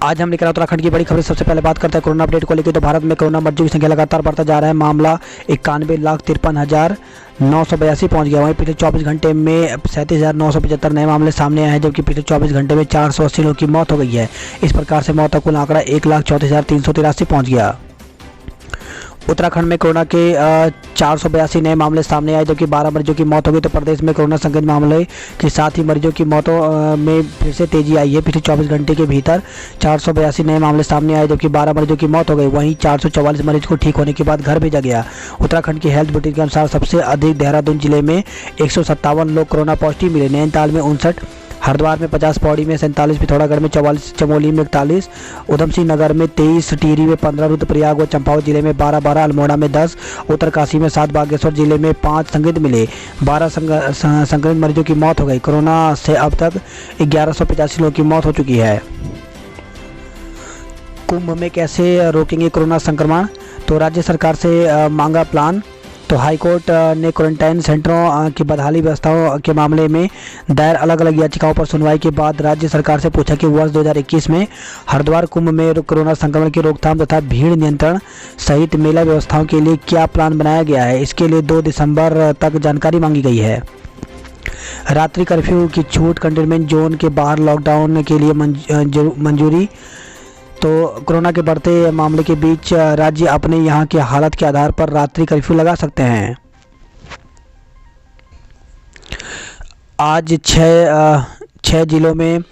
आज हम लेकर उत्तराखंड की बड़ी खबर। सबसे पहले बात करते हैं कोरोना अपडेट को लेकर। तो भारत में कोरोना मरीजों की संख्या लगातार बढ़ता जा रहा है। मामला 91,53,982 पहुंच गया। वहीं पिछले 24 घंटे में 37,975 नए मामले सामने आए हैं, जबकि पिछले 24 घंटे में 480 लोगों की मौत हो गई है। इस प्रकार से मौत का कुल आंकड़ा 1,34,383 पहुँच गया। उत्तराखंड में कोरोना के 482 नए मामले सामने आए, जबकि 12 मरीजों की मौत हो गई। तो प्रदेश में कोरोना संक्रमित मामले के साथ ही मरीजों की मौतों में फिर से तेजी आई है। पिछले 24 घंटे के भीतर 482 नए मामले सामने आए, जबकि 12 मरीजों की मौत हो गई। वहीं 444 मरीज को ठीक होने के बाद घर भेजा गया। उत्तराखंड की हेल्थ बुलेटिन के अनुसार सबसे अधिक देहरादून जिले में 157 लोग कोरोना पॉजिटिव मिले। नैनीताल में 59, हरिद्वार में 50, पौड़ी में 47, पिथौरागढ़ में 44, चमोली में 41, उधम सिंह नगर में 23, टिहरी में 15, रुद्रप्रयाग व चंपावत जिले में 12, अल्मोड़ा में 10, उत्तरकाशी में 7, बागेश्वर जिले में 5 संक्रमित मिले। 12 संक्रमित मरीजों की मौत हो गई। कोरोना से अब तक 1185 लोगों की मौत हो चुकी है। कुंभ में कैसे रोकेंगे कोरोना संक्रमण? तो राज्य सरकार से मांगा प्लान। तो हाईकोर्ट ने क्वारंटाइन सेंटरों की बदहाली व्यवस्थाओं के मामले में दायर अलग अलग याचिकाओं पर सुनवाई के बाद राज्य सरकार से पूछा कि वर्ष 2021 में हरिद्वार कुंभ में कोरोना संक्रमण की रोकथाम तथा भीड़ नियंत्रण सहित मेला व्यवस्थाओं के लिए क्या प्लान बनाया गया है। इसके लिए 2 दिसंबर तक जानकारी मांगी गई है। रात्रि कर्फ्यू की छूट, कंटेनमेंट जोन के बाहर लॉकडाउन के लिए मंजूरी। तो कोरोना के बढ़ते मामले के बीच राज्य अपने यहाँ की हालत के आधार पर रात्रि कर्फ्यू लगा सकते हैं। आज 6 जिलों में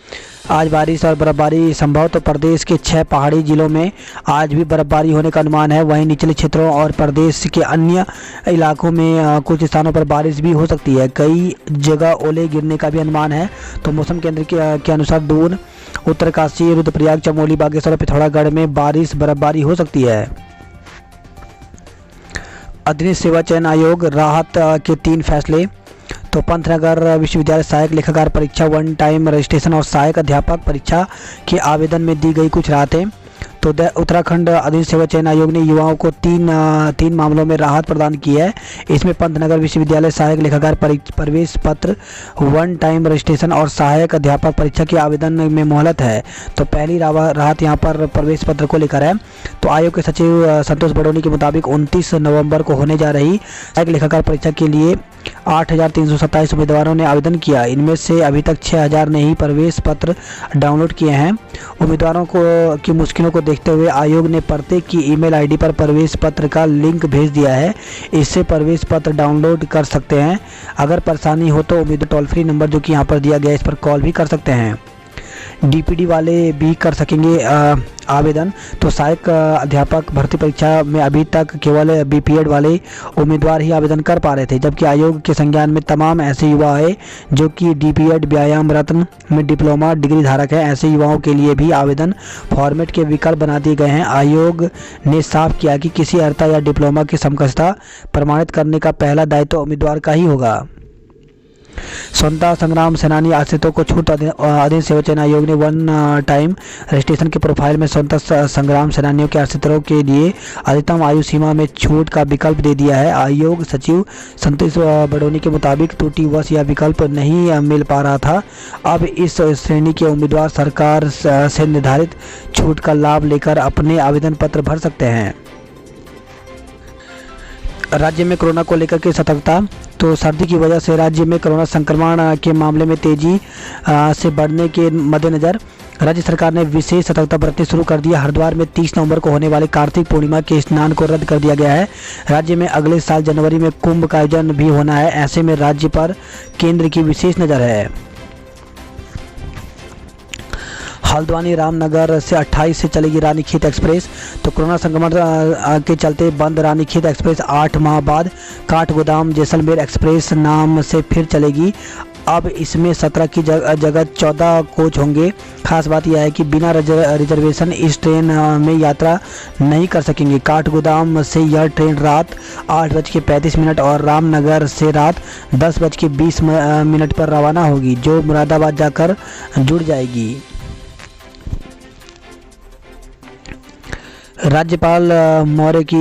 आज बारिश और बर्फबारी संभव। तो प्रदेश के 6 पहाड़ी जिलों में आज भी बर्फबारी होने का अनुमान है। वहीं निचले क्षेत्रों और प्रदेश के अन्य इलाकों में कुछ स्थानों पर बारिश भी हो सकती है। कई जगह ओले गिरने का भी अनुमान है। तो मौसम केंद्र के अनुसार दून, उत्तरकाशी, रुद्रप्रयाग, चमोली, बागेश्वर और पिथौरागढ़ में बारिश बर्फबारी हो सकती है। अधीन सेवा चयन आयोग राहत के 3 फैसले। तो पंतनगर विश्वविद्यालय सहायक लेखाकार परीक्षा 1 टाइम रजिस्ट्रेशन और सहायक अध्यापक परीक्षा के आवेदन में दी गई कुछ राहतें। तो उत्तराखंड अधीन सेवा चयन आयोग ने युवाओं को 3 मामलों में राहत प्रदान की है। इसमें पंतनगर विश्वविद्यालय सहायक लेखाकार प्रवेश पत्र, 1 टाइम रजिस्ट्रेशन और सहायक अध्यापक परीक्षा के आवेदन में मोहलत है। तो पहली राहत यहाँ पर प्रवेश पत्र को लेकर है। तो आयोग के सचिव संतोष बडोनी के मुताबिक 29 नवंबर को होने जा रही सहायक लेखाकार परीक्षा के लिए 8,327 उम्मीदवारों ने आवेदन किया। इनमें से अभी तक 6,000 ने ही प्रवेश पत्र डाउनलोड किए हैं। उम्मीदवारों की मुश्किलों को देखते हुए आयोग ने प्रत्येक की ईमेल आईडी पर प्रवेश पत्र का लिंक भेज दिया है। इससे प्रवेश पत्र डाउनलोड कर सकते हैं। अगर परेशानी हो तो उम्मीदवार टोल फ्री नंबर जो कि यहाँ पर दिया गया है, इस पर कॉल भी कर सकते हैं। डीपीडी वाले भी कर सकेंगे आवेदन। तो सहायक अध्यापक भर्ती परीक्षा में अभी तक केवल बीपीएड वाले उम्मीदवार ही आवेदन कर पा रहे थे, जबकि आयोग के संज्ञान में तमाम ऐसे युवा है जो कि डीपीएड व्यायाम रत्न में डिप्लोमा डिग्री धारक है। ऐसे युवाओं के लिए भी आवेदन फॉर्मेट के विकल्प बना दिए गए हैं। आयोग ने साफ किया कि किसी अर्हता या डिप्लोमा की समकक्षता प्रमाणित करने का पहला दायित्व उम्मीदवार का ही होगा। स्वतंत्रता संग्राम सेनानी आश्रितों को छूट। अधीन सेवा चयन आयोग ने 1 टाइम रजिस्ट्रेशन के प्रोफाइल में स्वतंत्रता संग्राम सेनानियों के आश्रितों के लिए अधिकतम आयु सीमा में छूट का विकल्प दे दिया है। आयोग सचिव संतोष बडोनी के मुताबिक त्रुटिवश यह विकल्प नहीं मिल पा रहा था। अब इस श्रेणी के उम्मीदवार सरकार से निर्धारित छूट का लाभ लेकर अपने आवेदन पत्र भर सकते हैं। राज्य में कोरोना को लेकर के सतर्कता। तो सर्दी की वजह से राज्य में कोरोना संक्रमण के मामले में तेजी से बढ़ने के मद्देनज़र राज्य सरकार ने विशेष सतर्कता बरतनी शुरू कर दिया। हरिद्वार में 30 नवंबर को होने वाले कार्तिक पूर्णिमा के स्नान को रद्द कर दिया गया है। राज्य में अगले साल जनवरी में कुंभ का आयोजन भी होना है। ऐसे में राज्य पर केंद्र की विशेष नज़र है। हल्द्वानी रामनगर से 28 से चलेगी रानीखेत एक्सप्रेस। तो कोरोना संक्रमण के चलते बंद रानीखेत एक्सप्रेस 8 माह बाद काठगोदाम जैसलमेर एक्सप्रेस नाम से फिर चलेगी। अब इसमें 17 की जगह 14 कोच होंगे। खास बात यह है कि बिना रिजर्वेशन इस ट्रेन में यात्रा नहीं कर सकेंगे। काठगोदाम से यह ट्रेन रात 8:35 और रामनगर से रात 10:20 पर रवाना होगी, जो मुरादाबाद जाकर जुड़ जाएगी। राज्यपाल मौर्य की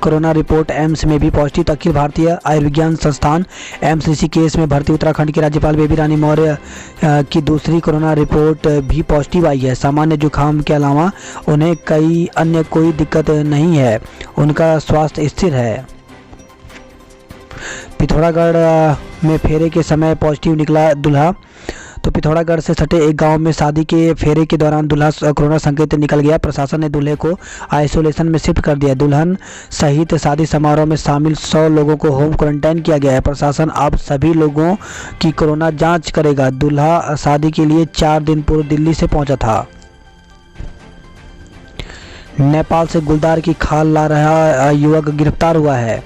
कोरोना रिपोर्ट एम्स में भी पॉजिटिव। तो अखिल भारतीय आयुर्विज्ञान संस्थान एम्स ऋषिकेश में भर्ती उत्तराखंड की राज्यपाल बेबी रानी मौर्य की दूसरी कोरोना रिपोर्ट भी पॉजिटिव आई है। सामान्य जुकाम के अलावा उन्हें कोई दिक्कत नहीं है, उनका स्वास्थ्य स्थिर है। पिथौरागढ़ में फेरे के समय पॉजिटिव निकला दूल्हा। तो पिथौरागढ़ से सटे एक गांव में शादी के फेरे के दौरान दूल्हा कोरोना संक्रमित निकल गया। प्रशासन ने दूल्हे को आइसोलेशन में शिफ्ट कर दिया। दुल्हन सहित शादी समारोह में शामिल 100 लोगों को होम क्वारंटाइन किया गया है। प्रशासन अब सभी लोगों की कोरोना जांच करेगा। दूल्हा शादी के लिए 4 दिन पूर्व दिल्ली से पहुंचा था। नेपाल से गुलदार की खाल ला रहा युवक गिरफ्तार हुआ है।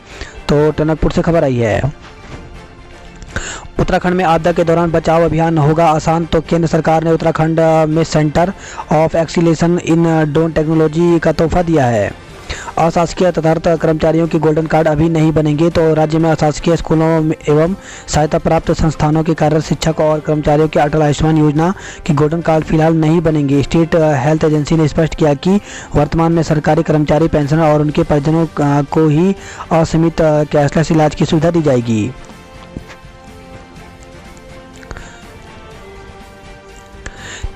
तो टनकपुर से खबर आई है। उत्तराखंड में आपदा के दौरान बचाव अभियान होगा आसान। तो केंद्र सरकार ने उत्तराखंड में centre of excellence in drone technology का तोहफा दिया है। अशासकीय तदर्थ कर्मचारियों के गोल्डन कार्ड अभी नहीं बनेंगे। तो राज्य में अशासकीय स्कूलों एवं सहायता प्राप्त संस्थानों के कार्यरत शिक्षक और कर्मचारियों के अटल आयुष्मान योजना के गोल्डन कार्ड फिलहाल नहीं बनेंगे। स्टेट हेल्थ एजेंसी ने स्पष्ट किया कि वर्तमान में सरकारी कर्मचारी, पेंशनर और उनके परिजनों को ही असीमित कैशलेस इलाज की सुविधा दी जाएगी।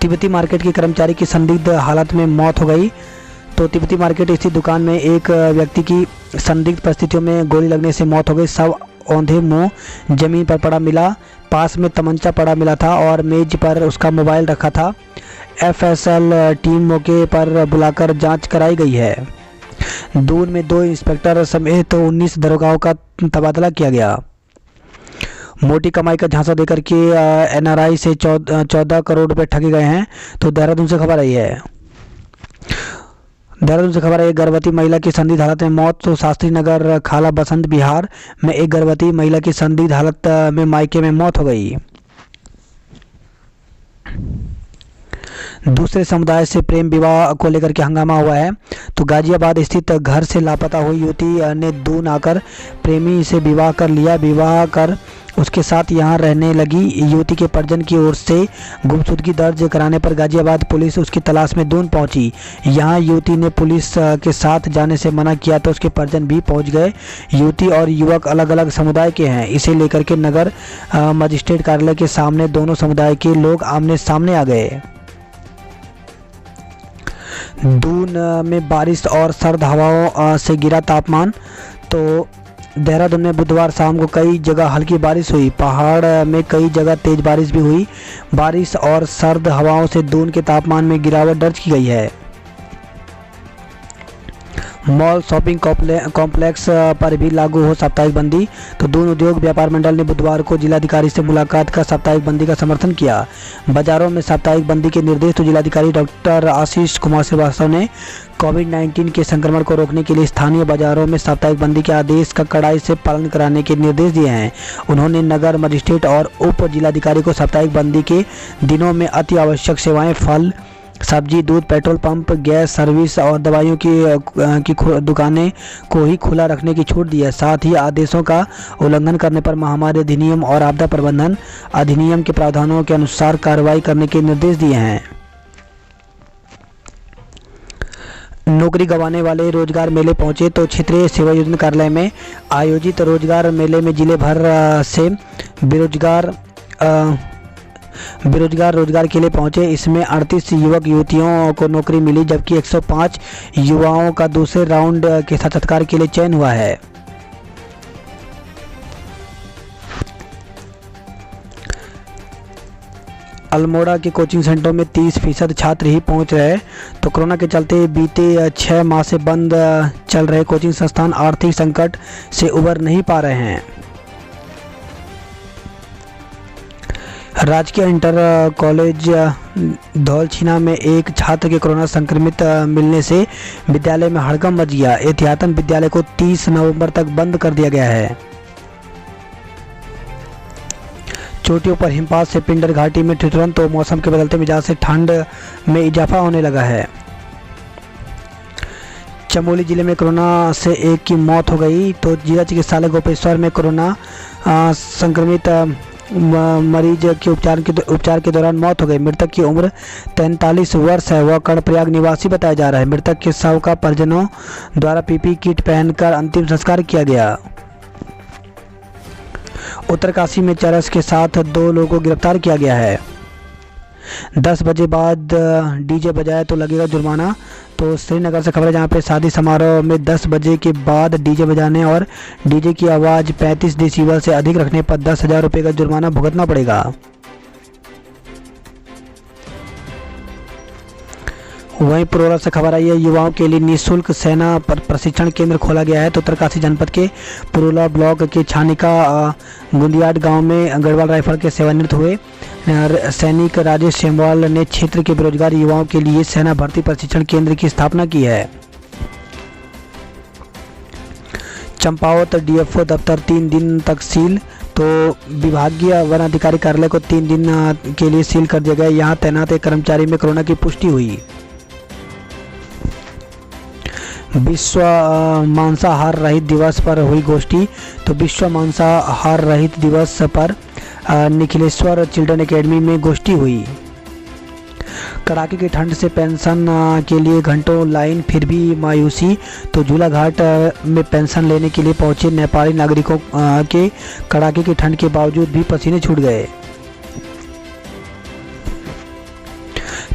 तिब्बती मार्केट के कर्मचारी की संदिग्ध हालत में मौत हो गई। तो तिब्बती मार्केट स्थित दुकान में एक व्यक्ति की संदिग्ध परिस्थितियों में गोली लगने से मौत हो गई। शव औंधे मुंह जमीन पर पड़ा मिला। पास में तमंचा पड़ा मिला था और मेज पर उसका मोबाइल रखा था। एफएसएल टीम मौके पर बुलाकर जांच कराई गई है। दून में 2 इंस्पेक्टर समेत 19 दरोगाओं का तबादला किया गया। मोटी कमाई का झांसा देकर के एनआरआई से 14 करोड़ रुपए ठगे गए हैं। तो देहरादून से खबर आई है। देहरादून से खबर है, एक गर्भवती महिला की संदिग्ध हालत में मौत। तो शास्त्री नगर खाला बसंत बिहार में एक गर्भवती महिला की संदिग्ध हालत में मायके में मौत हो गई। दूसरे समुदाय से प्रेम विवाह को लेकर के हंगामा हुआ है। तो गाजियाबाद स्थित घर से लापता हुई युवती ने दून आकर प्रेमी से विवाह कर लिया। विवाह कर उसके साथ यहां रहने लगी। युवती के परिजन की ओर से गुमशुदगी दर्ज कराने पर गाजियाबाद पुलिस उसकी तलाश में दून पहुंची। यहां युवती ने पुलिस के साथ जाने से मना किया तो उसके परिजन भी पहुंच गए। युवती और युवक अलग अलग समुदाय के हैं। इसे लेकर के नगर मजिस्ट्रेट कार्यालय के सामने दोनों समुदाय के लोग आमने सामने आ गए। दून में बारिश और सर्द हवाओं से गिरा तापमान। तो देहरादून में बुधवार शाम को कई जगह हल्की बारिश हुई। पहाड़ में कई जगह तेज बारिश भी हुई। बारिश और सर्द हवाओं से दून के तापमान में गिरावट दर्ज की गई है। मॉल शॉपिंग कॉम्प्लेक्स पर भी लागू हो साप्ताहिक बंदी। तो दून उद्योग व्यापार मंडल ने बुधवार को जिलाधिकारी से मुलाकात कर साप्ताहिक बंदी का समर्थन किया। बाजारों में साप्ताहिक बंदी के निर्देश तो जिलाधिकारी डॉक्टर आशीष कुमार श्रीवास्तव ने कोविड-19 के संक्रमण को रोकने के लिए स्थानीय बाजारों में साप्ताहिक बंदी के आदेश का कड़ाई से पालन कराने के निर्देश दिए हैं। उन्होंने नगर मजिस्ट्रेट और उप जिलाधिकारी को साप्ताहिक बंदी के दिनों में अति आवश्यक सेवाएं, फल, सब्जी, दूध, पेट्रोल पंप, गैस सर्विस और दवाइयों की दुकानें को ही खुला रखने की छूट दी है। साथ ही आदेशों का उल्लंघन करने पर महामारी अधिनियम और आपदा प्रबंधन अधिनियम के प्रावधानों के अनुसार कार्रवाई करने के निर्देश दिए हैं। नौकरी गंवाने वाले रोजगार मेले पहुंचे। तो क्षेत्रीय सेवा योजना कार्यालय में आयोजित रोजगार मेले में जिले भर से बेरोजगार रोजगार के लिए पहुंचे। इसमें 38 युवक युवतियों को नौकरी मिली, जबकि 105 युवाओं का दूसरे राउंड के साक्षात्कार के लिए चयन हुआ है। अल्मोड़ा के कोचिंग सेंटरों में 30% छात्र ही पहुंच रहे। तो कोरोना के चलते बीते 6 माह से बंद चल रहे कोचिंग संस्थान आर्थिक संकट से उबर नहीं पा रहे हैं। राजकीय इंटर कॉलेज धौलछीना में एक छात्र के कोरोना संक्रमित मिलने से विद्यालय में हड़कंप मच गया। एहतियातन विद्यालय को 30 नवंबर तक बंद कर दिया गया है। चोटियों पर हिमपात से पिंडर घाटी में ठिठुरन। तो मौसम के बदलते मिजाज से ठंड में इजाफा होने लगा है। चमोली जिले में कोरोना से एक की मौत हो गई। तो जिला चिकित्सालय गोपेश्वर में कोरोना संक्रमित मरीज की उपचार के दौरान मौत हो गई। मृतक की उम्र 43 वर्ष है। वह कर्णप्रयाग निवासी बताया जा रहा है। मृतक के शव का परिजनों द्वारा पीपीई किट पहनकर अंतिम संस्कार किया गया। उत्तरकाशी में चरस के साथ 2 लोगों को गिरफ्तार किया गया है। 10 बजे बाद डीजे बजाए तो लगेगा जुर्माना। तो श्रीनगर से खबर है, जहाँ पे शादी समारोह में 10 बजे के बाद डीजे बजाने और डीजे की आवाज़ 35 डेसिबल से अधिक रखने पर 10,000 रुपये का जुर्माना भुगतना पड़ेगा। वहीं पुरोला से खबर आई है, युवाओं के लिए निःशुल्क सेना प्रशिक्षण केंद्र खोला गया है। तो उत्तरकाशी जनपद के पुरोला ब्लॉक के छानिका गुंदियाट गांव में गढ़वाल राइफल के सेवानिवृत्त हुए सैनिक राजेश सेमवाल ने क्षेत्र के बेरोजगार युवाओं के लिए सेना भर्ती प्रशिक्षण केंद्र की स्थापना की है। चंपावत डीएफओ दफ्तर 3 दिन तक सील। तो विभागीय वन अधिकारी कार्यालय को 3 दिन के लिए सील कर दिया गया। यहाँ तैनात एक कर्मचारी में कोरोना की पुष्टि हुई। विश्व मांसाहार रहित दिवस पर हुई गोष्ठी। तो विश्व मांसाहार रहित दिवस पर निखिलेश्वर चिल्ड्रन एकेडमी में गोष्ठी हुई। कड़ाके की ठंड से पेंशन के लिए घंटों लाइन, फिर भी मायूसी। तो झूला घाट में पेंशन लेने के लिए पहुंचे नेपाली नागरिकों के कड़ाके की ठंड के बावजूद भी पसीने छूट गए।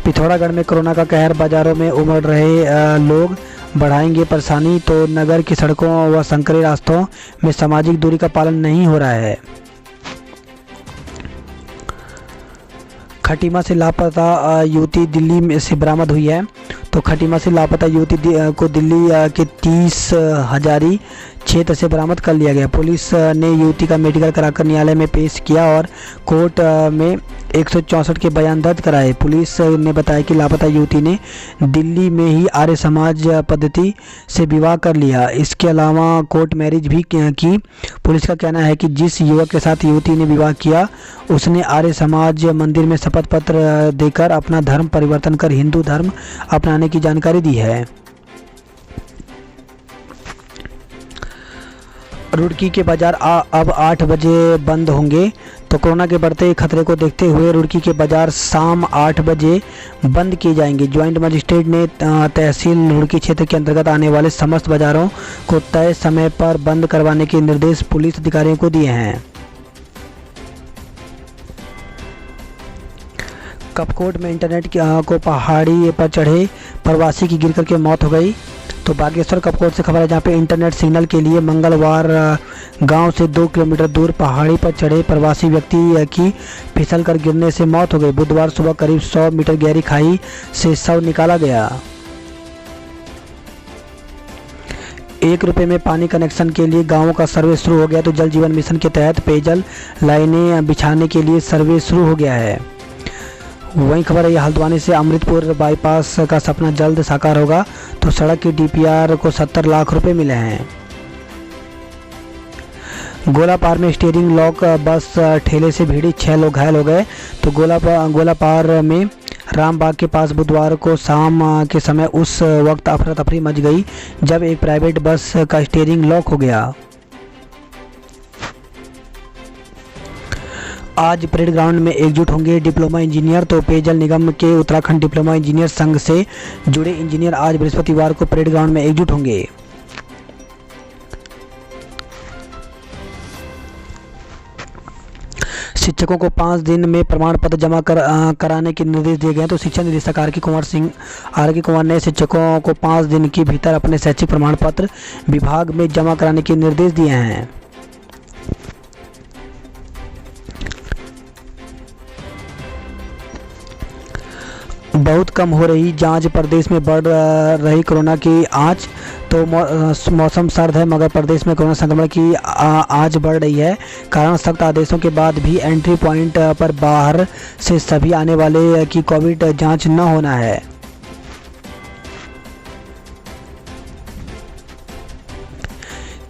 पिथौरागढ़ में कोरोना का कहर, बाजारों में उमड़ रहे लोग बढ़ाएंगे परेशानी। तो नगर की सड़कों व संकरे रास्तों में सामाजिक दूरी का पालन नहीं हो रहा है। खटीमा से लापता युवती दिल्ली में से बरामद हुई है। तो खटीमा से लापता युवती को दिल्ली के 30 हजारी क्षेत्र से बरामद कर लिया गया। पुलिस ने युवती का मेडिकल कराकर न्यायालय में पेश किया और कोर्ट में 164 के बयान दर्ज कराए। पुलिस ने बताया कि लापता युवती ने दिल्ली में ही आर्य समाज पद्धति से विवाह कर लिया। इसके अलावा कोर्ट मैरिज भी की। पुलिस का कहना है कि जिस युवक के साथ युवती ने विवाह किया उसने आर्य समाज मंदिर में शपथ पत्र देकर अपना धर्म परिवर्तन कर हिंदू धर्म अपनाने की जानकारी दी है। रुड़की के बाजार अब 8 बजे बंद होंगे। तो कोरोना के बढ़ते खतरे को देखते हुए रुड़की के बाजार शाम 8 बजे बंद किए जाएंगे। ज्वाइंट मजिस्ट्रेट ने तहसील रुड़की क्षेत्र के अंतर्गत आने वाले समस्त बाजारों को तय समय पर बंद करवाने के निर्देश पुलिस अधिकारियों को दिए हैं। कपकोट में इंटरनेट को पहाड़ी पर चढ़े प्रवासी की गिरकर के मौत हो गई। तो बागेश्वर कपकोट से खबर है, जहाँ पे इंटरनेट सिग्नल के लिए मंगलवार गांव से 2 किलोमीटर दूर पहाड़ी पर चढ़े प्रवासी व्यक्ति की फिसल कर गिरने से मौत हो गई। बुधवार सुबह करीब 100 मीटर गहरी खाई से शव निकाला गया। 1 रुपये में पानी कनेक्शन के लिए गांवों का सर्वे शुरू हो गया। तो जल जीवन मिशन के तहत पेयजल लाइनें बिछाने के लिए सर्वे शुरू हो गया है। वहीं खबर है, हल्द्वानी से अमृतपुर बाईपास का सपना जल्द साकार होगा। तो सड़क की डीपीआर को 70 लाख रुपए मिले हैं। गोलापार में स्टीयरिंग लॉक बस ठेले से भिड़ी, 6 लोग घायल हो गए। तो गोलापार में रामबाग के पास बुधवार को शाम के समय उस वक्त अफरा तफरी मच गई जब एक प्राइवेट बस का स्टीयरिंग लॉक हो गया। आज परेड ग्राउंड में एकजुट होंगे डिप्लोमा इंजीनियर। तो पेयजल निगम के उत्तराखंड डिप्लोमा इंजीनियर संघ से जुड़े इंजीनियर आज बृहस्पतिवार को परेड ग्राउंड में एकजुट होंगे। शिक्षकों को 5 दिन में प्रमाण पत्र जमा कराने के निर्देश दिए गए हैं। तो शिक्षा निदेशक आर के कुमार ने शिक्षकों को 5 दिन के भीतर अपने शैक्षिक प्रमाण पत्र विभाग में जमा कराने के निर्देश दिए हैं। बहुत कम हो रही जांच, प्रदेश में बढ़ रही कोरोना की आंच। तो मौसम सर्द है मगर प्रदेश में कोरोना संक्रमण की आंच बढ़ रही है। कारण सख्त आदेशों के बाद भी एंट्री पॉइंट पर बाहर से सभी आने वाले की कोविड जांच न होना है।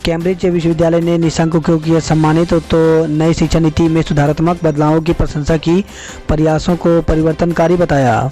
कैम्ब्रिज विश्वविद्यालय ने निशंक को किया सम्मानित। तो नई शिक्षा नीति में सुधारात्मक बदलावों की प्रशंसा की, प्रयासों को परिवर्तनकारी बताया।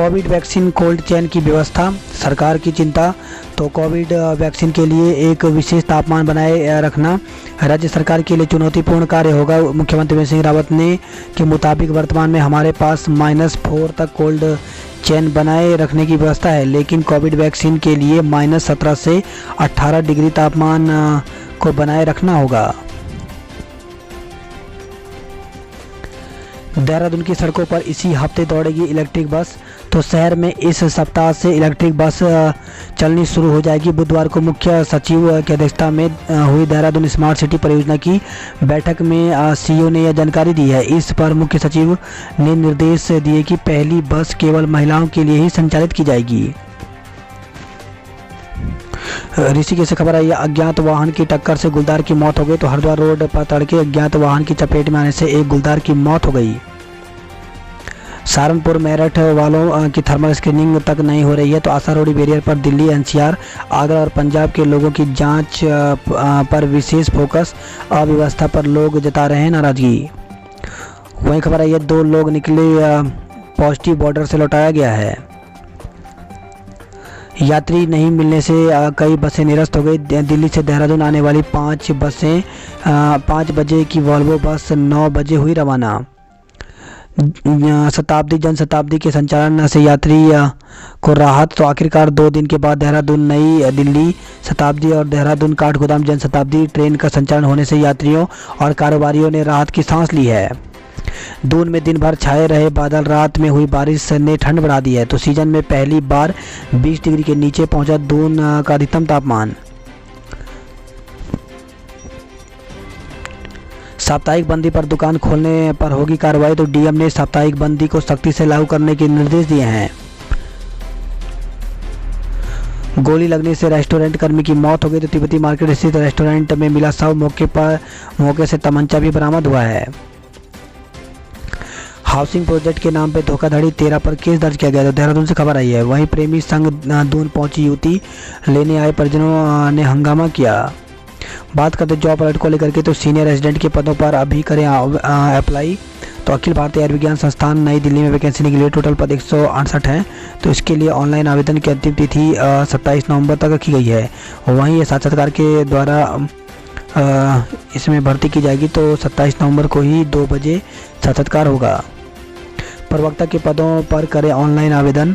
कोविड वैक्सीन कोल्ड चेन की व्यवस्था, सरकार की चिंता। तो कोविड वैक्सीन के लिए एक विशेष तापमान बनाए रखना राज्य सरकार के लिए चुनौतीपूर्ण कार्य होगा। मुख्यमंत्री त्रिवेंद्र सिंह रावत ने के मुताबिक वर्तमान में हमारे पास -4 तक कोल्ड चेन बनाए रखने की व्यवस्था है, लेकिन कोविड वैक्सीन के लिए -17 से 18 डिग्री तापमान को बनाए रखना होगा। देहरादून की सड़कों पर इसी हफ्ते दौड़ेगी इलेक्ट्रिक बस। तो शहर में इस सप्ताह से इलेक्ट्रिक बस चलनी शुरू हो जाएगी। बुधवार को मुख्य सचिव की अध्यक्षता में हुई देहरादून स्मार्ट सिटी परियोजना की बैठक में सीईओ ने यह जानकारी दी है। इस पर मुख्य सचिव ने निर्देश दिए कि पहली बस केवल महिलाओं के लिए ही संचालित की जाएगी। ऋषिकेश से खबर आई है, अज्ञात वाहन की टक्कर से गुलदार की मौत हो गई। तो हरिद्वार रोड पर तड़के अज्ञात वाहन की चपेट में आने से एक गुलदार की मौत हो गई। सहारनपुर मेरठ वालों की थर्मल स्क्रीनिंग तक नहीं हो रही है। तो आशा रोडी बैरियर पर दिल्ली, एनसीआर, आगरा और पंजाब के लोगों की जांच पर विशेष फोकस। अव्यवस्था पर लोग जता रहे हैं नाराजगी। वहीं खबर आई है, 2 लोग निकले पॉजिटिव, बॉर्डर से लौटाया गया है। यात्री नहीं मिलने से कई बसें निरस्त हो गई। दिल्ली से देहरादून आने वाली 5 बसें 5 बजे की वॉल्वो बस 9 बजे हुई रवाना। शताब्दी जनशताब्दी के संचालन से यात्री को राहत। तो आखिरकार 2 दिन के बाद देहरादून नई दिल्ली शताब्दी और देहरादून काठगोदाम जनशताब्दी ट्रेन का संचालन होने से यात्रियों और कारोबारियों ने राहत की सांस ली है। दून में दिन भर छाए रहे बादल, रात में हुई बारिश ने ठंड बढ़ा दी है। तो सीजन में पहली बार 20 डिग्री के नीचे पहुंचा दून का अधिकतम तापमान। साप्ताहिक बंदी पर दुकान खोलने पर होगी कार्रवाई। तो डीएम ने साप्ताहिक बंदी को सख्ती से लागू करने के निर्देश दिए हैं। गोली लगने से रेस्टोरेंट कर्मी की मौत हो गई। तो तिब्बती मार्केट स्थित रेस्टोरेंट में मिला शव, मौके से तमंचा भी बरामद हुआ है। हाउसिंग प्रोजेक्ट के नाम पे धोखाधड़ी 13 पर केस दर्ज किया गया। तो देहरादून से खबर आई है। वहीं प्रेमी संग दून पहुंची युवती, लेने आए परिजनों ने हंगामा किया। बात करते जॉब अलर्ट को लेकर के, तो सीनियर रेजिडेंट के पदों पर अभी करें अप्लाई। तो अखिल भारतीय आयुर्विज्ञान संस्थान नई दिल्ली में वैकेंसी निकली है। टोटल पद 168 हैं। तो इसके लिए ऑनलाइन आवेदन की अंतिम तिथि 27 नवंबर तक रखी गई है। वहीं ये साक्षात्कार के द्वारा इसमें भर्ती की जाएगी। तो 27 नवंबर को ही 2 बजे साक्षात्कार होगा। प्रवक्ता के पदों पर करें ऑनलाइन आवेदन।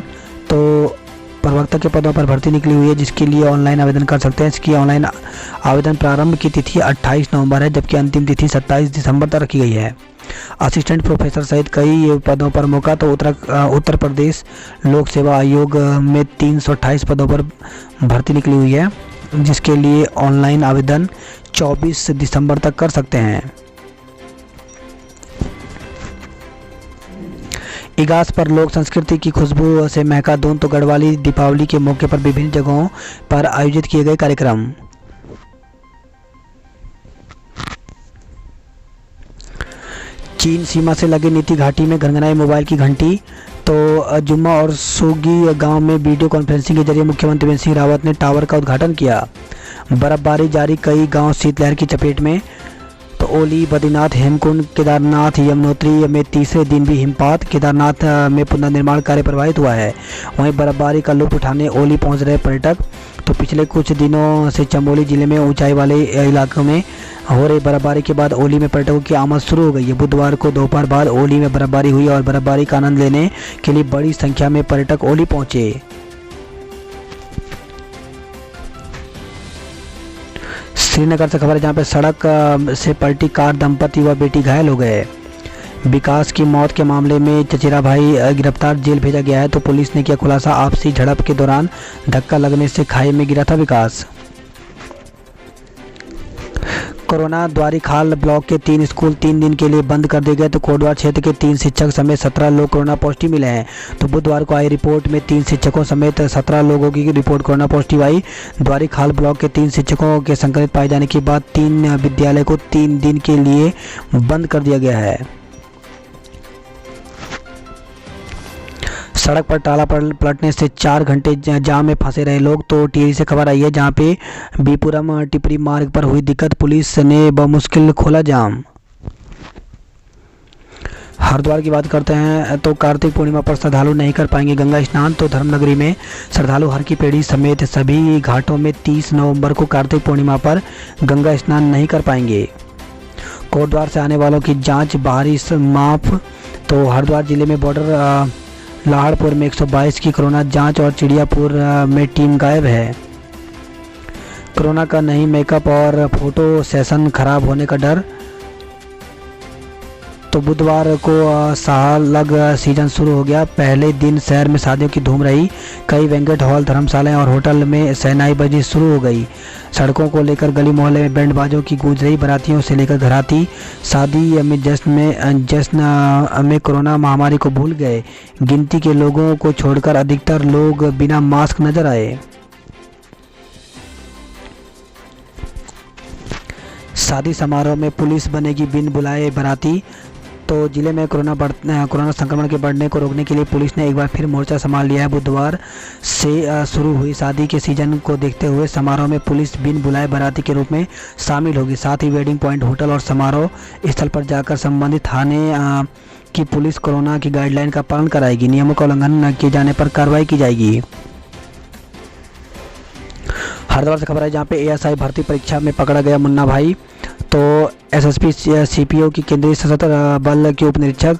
तो प्रवक्ता के पदों पर भर्ती निकली हुई है, जिसके लिए ऑनलाइन आवेदन कर सकते हैं। इसकी ऑनलाइन आवेदन प्रारंभ की तिथि 28 नवंबर है, जबकि अंतिम तिथि 27 दिसंबर तक रखी गई है। असिस्टेंट प्रोफेसर सहित कई पदों पर मौका। तो उत्तर प्रदेश लोक सेवा आयोग में 328 पदों पर भर्ती निकली हुई है, जिसके लिए ऑनलाइन आवेदन 24 दिसंबर तक कर सकते हैं। इगास पर लोक संस्कृति की खुशबू से महका दून। तो गढ़वाली दीपावली के मौके पर विभिन्न जगहों पर आयोजित किए गए कार्यक्रम। चीन सीमा से लगे नीति घाटी में घनघनाई मोबाइल की घंटी। तो जुम्मा और सोगी गांव में वीडियो कॉन्फ्रेंसिंग के जरिए मुख्यमंत्री त्रिवेंद्र सिंह रावत ने टावर का उद्घाटन किया। बर्फबारी जारी, कई गांव शीतलहर की चपेट में। तो ओली, बद्रीनाथ, हेमकुंड, केदारनाथ, यमुनोत्री में तीसरे दिन भी हिमपात। केदारनाथ में पुनर्निर्माण कार्य प्रभावित हुआ है। वहीं बर्फबारी का लुत्फ उठाने ओली पहुंच रहे पर्यटक। तो पिछले कुछ दिनों से चमोली जिले में ऊंचाई वाले इलाकों में हो रही बर्फबारी के बाद ओली में पर्यटकों की आमद शुरू हो गई है। बुधवार को दोपहर बाद ओली में बर्फबारी हुई और बर्फबारी का आनंद लेने के लिए बड़ी संख्या में पर्यटक ओली पहुंचे। श्रीनगर से खबर है, जहां पे सड़क से पलटी कार, दंपति व बेटी घायल हो गए। विकास की मौत के मामले में चचेरा भाई गिरफ्तार, जेल भेजा गया है। तो पुलिस ने किया खुलासा, आपसी झड़प के दौरान धक्का लगने से खाई में गिरा था विकास। कोरोना द्वारीखाल ब्लॉक के 3 स्कूल 3 दिन के लिए बंद कर दिए गए। तो कोटद्वार क्षेत्र के 3 शिक्षक समेत 17 लोग कोरोना पॉजिटिव मिले हैं। तो बुधवार को आई रिपोर्ट में 3 शिक्षकों समेत 17 लोगों की रिपोर्ट कोरोना पॉजिटिव आई। द्वारीखाल ब्लॉक के 3 शिक्षकों के संक्रमित पाए जाने के बाद 3 विद्यालय को 3 दिन के लिए बंद कर दिया गया है। सड़क पर टाला पलटने से 4 घंटे जाम में फंसे रहे लोग। तो टिहरी से खबर आई है, जहां पे बीपुरम टिपरी मार्ग पर हुई दिक्कत, पुलिस ने बमुश्किल खोला जाम। हरिद्वार की बात करते हैं तो कार्तिक पूर्णिमा पर श्रद्धालु नहीं कर पाएंगे गंगा स्नान। तो धर्मनगरी में श्रद्धालु हर की पेड़ी समेत सभी घाटों में 30 नवंबर को कार्तिक पूर्णिमा पर गंगा स्नान नहीं कर पाएंगे। कोटद्वार से आने वालों की जांच बाहरी माफ। तो हरिद्वार जिले में बॉर्डर लाहड़पुर में 122 की कोरोना जांच और चिड़ियापुर में टीम गायब है। कोरोना का नहीं, मेकअप और फोटो सेशन खराब होने का डर। तो बुधवार को सालग सीजन शुरू हो गया। पहले दिन शहर में शादियों की धूम रही। कई बैंक्वेट हॉल, धर्मशालाएं और होटल में शहनाईबाजी शुरू हो गई। सड़कों को लेकर गली मोहल्ले में बैंड बाजों की गूंज रही। बारातियों से लेकर घराती शादी में जश्न में कोरोना महामारी को भूल गए। गिनती के लोगों को छोड़कर अधिकतर लोग बिना मास्क नजर आए। शादी समारोह में पुलिस बनेगी बिन बुलाए बाराती। तो जिले में कोरोना संक्रमण के बढ़ने को रोकने के लिए पुलिस ने एक बार फिर मोर्चा संभाल लिया है। बुधवार से शुरू हुई शादी के सीजन को देखते हुए समारोह में पुलिस बिन बुलाए बाराती के रूप में शामिल होगी। साथ ही वेडिंग पॉइंट, होटल और समारोह स्थल पर जाकर संबंधित थाने की पुलिस कोरोना की गाइडलाइन का पालन कराएगी। नियमों का उल्लंघन न किए जाने पर कार्रवाई की जाएगी। हरिद्वार से खबर है जहाँ पे एएसआई भर्ती परीक्षा में पकड़ा गया मुन्ना भाई। तो एसएसपी सीपीओ की केंद्रीय सशस्त्र बल के उप निरीक्षक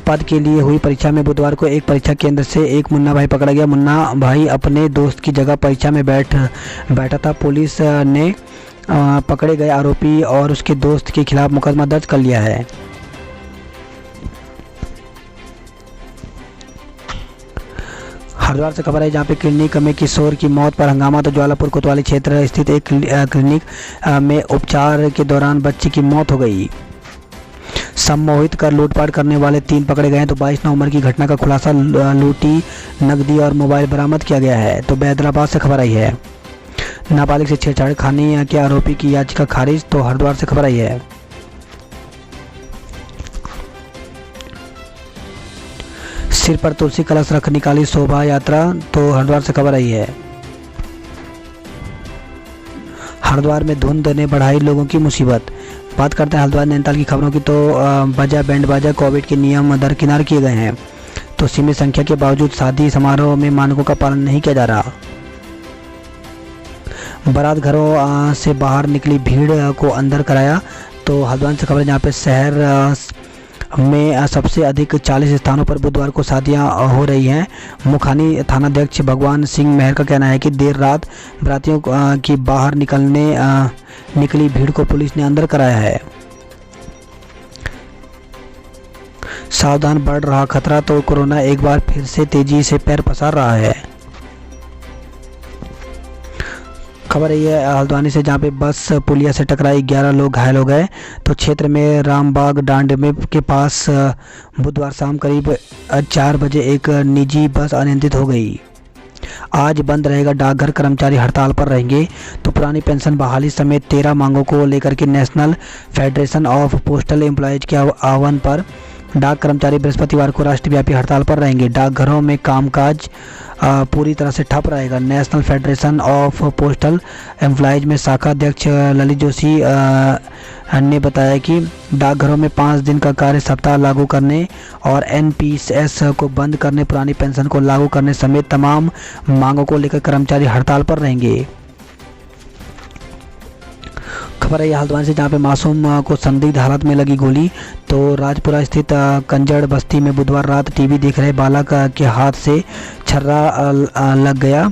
पद के लिए हुई परीक्षा में बुधवार को एक परीक्षा केंद्र से एक मुन्ना भाई पकड़ा गया। मुन्ना भाई अपने दोस्त की जगह परीक्षा में बैठा था। पुलिस ने पकड़े गए आरोपी और उसके दोस्त के खिलाफ मुकदमा दर्ज कर लिया है। हरिद्वार से खबर है जहाँ पे क्लिनिक में किशोर की मौत पर हंगामा। तो ज्वालापुर कोतवाली क्षेत्र स्थित एक क्लिनिक में उपचार के दौरान बच्ची की मौत हो गई। सम्मोहित कर लूटपाट करने वाले 3 पकड़े गए हैं। तो 22 नवंबर की घटना का खुलासा, लूटी नकदी और मोबाइल बरामद किया गया है। तो हैदराबाद से खबर आई है नाबालिग से छेड़छाड़ के आरोपी की याचिका खारिज। तो हरिद्वार से खबर आई है सिर पर तुलसी कलश रख निकाली शोभा यात्रा। तो हरिद्वार से खबर आई है हरिद्वार में धुंध ने बढ़ाई लोगों की मुसीबत। बात करते हैं हरिद्वार नैनीताल की खबरों की। तो बाजा बैंड बाजा कोविड के नियम दरकिनार किए गए हैं। तो सीमित संख्या के बावजूद शादी समारोह में मानकों का पालन नहीं किया जा रहा। बारात घरों से बाहर निकली भीड़ को अंदर कराया। तो हरिद्वार से खबर जहाँ पे शहर में सबसे अधिक 40 स्थानों पर बुधवार को शादियां हो रही हैं। मुखानी थानाध्यक्ष भगवान सिंह मेहर का कहना है कि देर रात बारातियों की बाहर निकली भीड़ को पुलिस ने अंदर कराया है। सावधान, बढ़ रहा खतरा। तो कोरोना एक बार फिर से तेजी से पैर पसार रहा है। खबर यही है हल्द्वानी से जहाँ पे बस पुलिया से टकराई, 11 लोग घायल हो गए। तो क्षेत्र में रामबाग डांडे के पास बुधवार शाम करीब 4 बजे एक निजी बस अनियंत्रित हो गई। आज बंद रहेगा डाकघर, कर्मचारी हड़ताल पर रहेंगे। तो पुरानी पेंशन बहाली समेत 13 मांगों को लेकर के national federation of postal employees के आह्वान पर डाक कर्मचारी बृहस्पतिवार को राष्ट्रव्यापी हड़ताल पर रहेंगे। डाकघरों में कामकाज पूरी तरह से ठप रहेगा। National federation of postal employees में शाखा अध्यक्ष ललित जोशी ने बताया कि डाकघरों में 5 दिन का कार्य सप्ताह लागू करने और एनपीएस को बंद करने, पुरानी पेंशन को लागू करने समेत तमाम मांगों को लेकर कर्मचारी हड़ताल पर रहेंगे। खबर है हल्द्वानी से जहाँ पे मासूम को संदिग्ध हालत में लगी गोली। तो राजपुरा स्थित कंजड़ बस्ती में बुधवार रात टीवी देख रहे बालक के हाथ से छर्रा लग गया।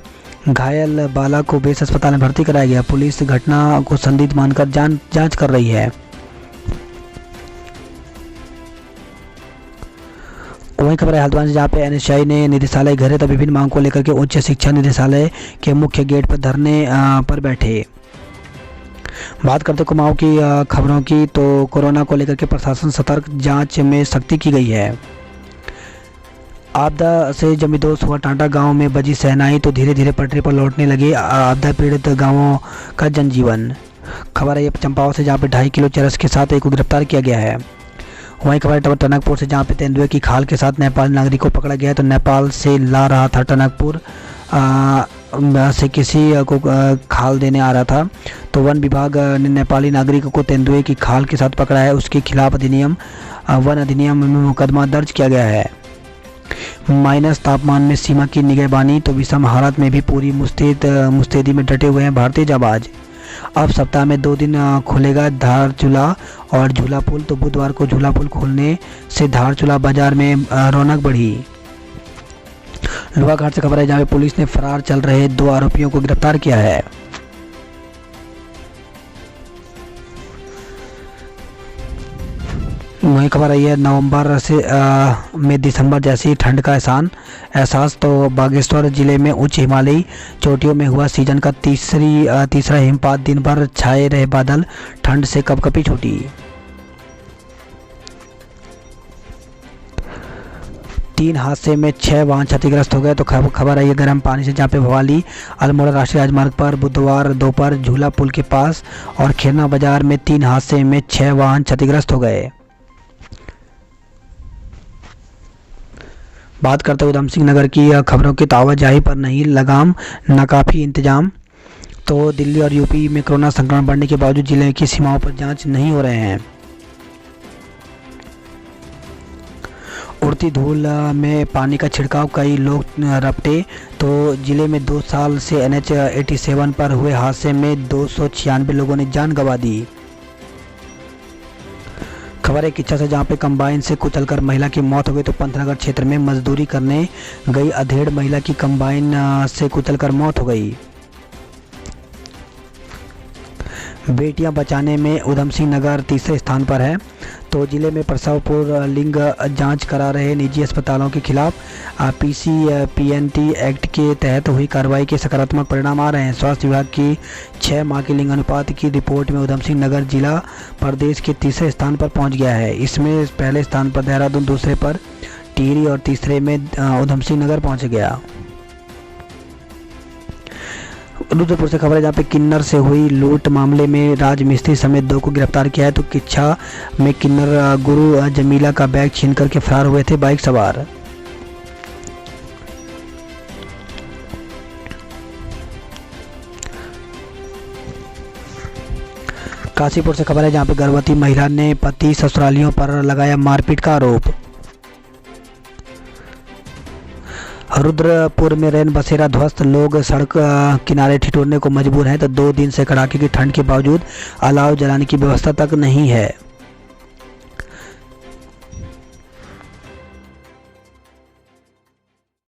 घायल बालक को बेस अस्पताल में भर्ती कराया गया। पुलिस घटना को संदिग्ध मानकर जांच कर रही है। वही खबर है हल्द्वानी से जहाँ पे एनएसआई ने निदेशालय घेरे तो विभिन्न मांग को लेकर के उच्च शिक्षा निदेशालय के मुख्य गेट पर धरने पर बैठे। बात करते कुमाऊं की खबरों की। तो कोरोना को लेकर के प्रशासन सतर्क, जांच में सख्ती की गई है। आपदा से जमींदोज हुआ टांटा गांव में बजी शहनाई। तो धीरे धीरे पटरी पर लौटने लगे आपदा पीड़ित गांवों का जनजीवन। खबर है ये चंपावत से जहाँ पे 2.5 किलो चरस के साथ एक को गिरफ्तार किया गया है। वहीं खबर है टनकपुर से जहाँ पे तेंदुए की खाल के साथ नेपाल नागरिक को पकड़ा गया। तो नेपाल से ला रहा था टनकपुर से किसी को खाल देने आ रहा था। तो वन विभाग ने नेपाली नागरिक को तेंदुए की खाल के साथ पकड़ा है। उसके खिलाफ अधिनियम वन अधिनियम में मुकदमा दर्ज किया गया है। माइनस तापमान में सीमा की निगहबानी, तो विषम हालात में भी पूरी मुस्तैदी में डटे हुए हैं भारतीय जाबाज। अब सप्ताह में 2 दिन खुलेगा धारचूला और झूला पुल, तो बुधवार को झूला पुल खुलने से धारचूला बाजार में रौनक बढ़ी। लोहाघाट से खबर है जहाँ पे पुलिस ने फरार चल रहे 2 आरोपियों को गिरफ्तार किया है। वही खबर आई है नवंबर से में दिसंबर जैसी ठंड का एहसास, तो बागेश्वर जिले में उच्च हिमालयी चोटियों में हुआ सीजन का तीसरा हिमपात। दिन भर छाए रहे बादल, ठंड से कपकपी छूटी। 3 हादसे में 6 वाहन क्षतिग्रस्त हो गए। तो खबर आई है गर्म पानी से जहाँ पे भवाली अल्मोड़ा राष्ट्रीय राजमार्ग पर बुधवार दोपहर झूला पुल के पास और खेरना बाजार में 3 हादसे में 6 वाहन क्षतिग्रस्त हो गए। बात करते हुए उधम सिंह नगर की खबरों की, तो आवाजाही पर नहीं लगाम, नाकाफी इंतजाम। तो दिल्ली और यूपी में कोरोना संक्रमण बढ़ने के बावजूद जिले की सीमाओं पर जांच नहीं हो रहे हैं। उड़ती धूल में पानी का छिड़काव, कई लोग रपटे। तो जिले में 2 साल से NH 87 पर हुए हादसे में 296 लोगों ने जान गंवा दी। खबर एक इच्छा से जहाँ पे कंबाइन से कुचलकर महिला की मौत हो गई। तो पंतनगर क्षेत्र में मजदूरी करने गई अधेड़ महिला की कंबाइन से कुचलकर मौत हो गई। बेटियां बचाने में उधम सिंह नगर तीसरे स्थान पर है। तो जिले में प्रसव पूर्व लिंग जांच करा रहे निजी अस्पतालों के खिलाफ PCPNT एक्ट के तहत हुई कार्रवाई के सकारात्मक परिणाम आ रहे हैं। स्वास्थ्य विभाग की 6 माह के लिंग अनुपात की रिपोर्ट में उधम सिंह नगर जिला प्रदेश के तीसरे स्थान पर पहुंच गया है। इसमें पहले स्थान पर देहरादून, दूसरे पर टिहरी और तीसरे में उधम सिंह नगर पहुँच गया। रुद्रपुर से खबर है जहाँ पे किन्नर से हुई लूट मामले में राजमिस्त्री समेत 2 को गिरफ्तार किया है। तो किच्छा में किन्नर गुरु जमीला का बैग छीन करके फरार हुए थे बाइक सवार। काशीपुर से खबर है जहाँ पे गर्भवती महिला ने पति ससुरालियों पर लगाया मारपीट का आरोप। रुद्रपुर में रैन बसेरा ध्वस्त, लोग सड़क किनारे ठिठुरने को मजबूर हैं। तो 2 दिन से कड़ाके की ठंड के बावजूद अलाव जलाने की व्यवस्था तक नहीं है।